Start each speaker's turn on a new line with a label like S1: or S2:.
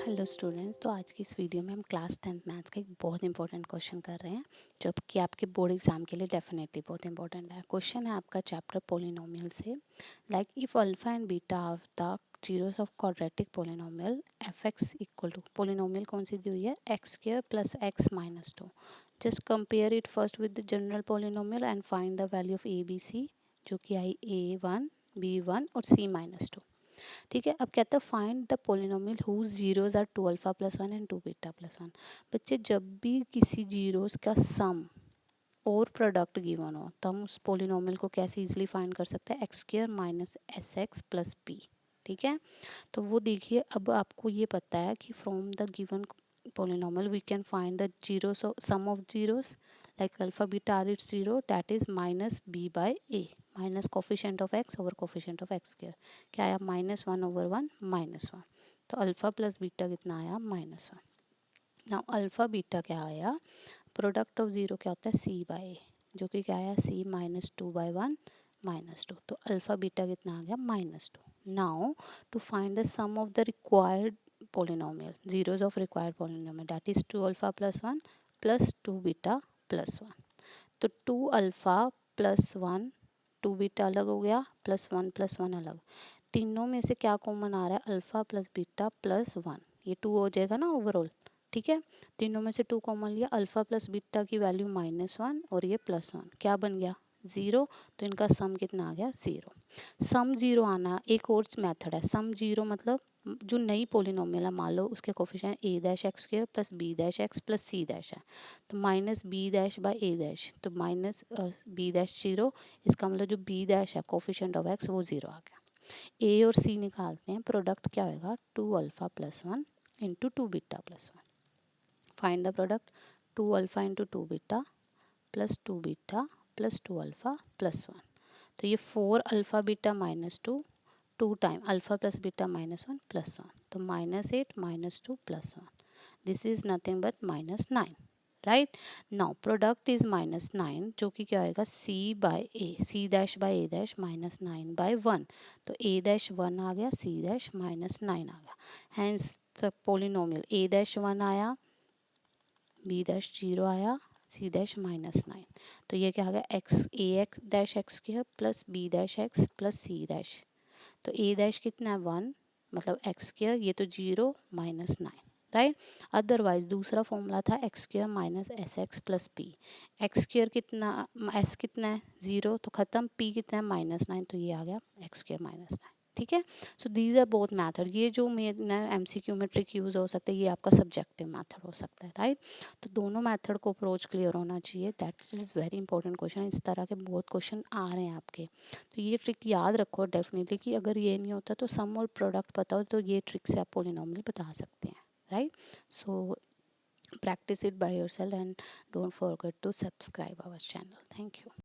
S1: Hello students. तो आज की इस वीडियो में हम क्लास 10th मैथ्स का एक बहुत इंपॉर्टेंट क्वेश्चन कर रहे हैं जो कि आपके बोर्ड एग्जाम के लिए डेफिनेटली बहुत इंपॉर्टेंट है। क्वेश्चन है आपका चैप्टर पोलिनोमियल से। Like if alpha and beta are the zeros of quadratic polynomial F X equal to, polynomial कौन सी दी हुई है, X square plus X minus two. Just compare it first with the general polynomial and find the value of A B C, जो कि आई A1 B1 और C minus two. ठीक है, अब कहता है find the polynomial whose zeros are 2 alpha plus 1 and 2 beta plus 1। बच्चे जब भी किसी जीरोस का सम और प्रोडक्ट गिवन हो तो हम उस पोलिनोमियल को कैसे इजीली फाइंड कर सकते हैं, x square minus S x plus P. ठीक है, तो वो देखिए, अब आपको ये पता है कि from the given polynomial we can find the zeros of sum of zeros like alpha beta are its zero, that is minus b by a, minus coefficient of x over coefficient of x square। क्या आया, -1/1 -1। तो alpha plus beta कितना आया, -1। Now alpha beta क्या आया, product of zero क्या होता है, सी बाय ए, जो कि क्या आया, सी -2/1 -2। तो अल्फा बीटा कितना आ गया, -2। Now to find the sum of the required polynomial, zeros of required polynomial, that is 2 alpha plus 1 plus 2 beta plus 1। तो 2 अल्फा प्लस 1, 2 बीटा अलग हो गया, प्लस 1 प्लस 1 अलग। तीनों में से क्या कॉमन आ रहा है, अल्फा प्लस बीटा प्लस 1, ये 2 हो जाएगा ना ओवरऑल। ठीक है, तीनों में से 2 कॉमन लिया, अल्फा प्लस बीटा की वैल्यू -1 और ये +1, क्या बन गया, 0। तो इनका सम कितना आ गया, 0। सम 0 आना एक और मेथड है, सम 0 मतलब जो नई पोलिनोमियल है, मान लो उसके coefficient A dash X square plus B dash X plus C dash है, तो minus B dash by A dash, तो माइनस बी डैश 0, इसका मतलब जो बी डैश है कोफिशिएंट ऑफ एक्स वो 0 आ गया। ए और सी निकालते हैं, प्रोडक्ट क्या होगा, 2 alpha plus 1 into 2 beta plus 1। Find the product, 2 alpha into 2 beta plus 2 beta plus 2 alpha plus 1। तो ये 4 alpha beta -2, 2 time alpha plus beta -1 plus 1, तो -8 -2 plus 1, this is nothing but -9। Right, now product is -9, जो कि क्या आएगा, C by A, C dash by A dash -9/1। तो A dash 1 आ गया, C dash -9 आ गया। Hence the polynomial A dash 1 आया, बी डैश 0 आया, सी डैश -9। तो ये क्या आ गया, X A X dash X square plus B dash X plus C dash. तो ए डैश कितना है, 1, मतलब एक्स स्क्वायर, ये तो 0 -9। राइट, अदरवाइज दूसरा फॉर्मूला था x square minus S x plus P. X square कितना, एस कितना है, 0, तो खत्म, पी कितना है, -9, तो ये आ गया एक्स स्क्वायर -9। ठीक है, so these are both method. ये जो मेरा एमसीक्यू में ट्रिक यूज हो सकता है, ये आपका सब्जेक्टिव मैथड हो सकता है। राइट, तो दोनों मेथड को अप्रोच क्लियर होना चाहिए, that's is very important question. इस तरह के बहुत क्वेश्चन आ रहे हैं आपके, तो ये ट्रिक याद रखो डेफिनेटली, कि अगर ये नहीं होता तो सम और प्रोडक्ट पता हो तो ये ट्रिक से आप पोलिनोमियल बता सकते हैं। Right, so practice it by yourself and don't forget to subscribe our channel. Thank you.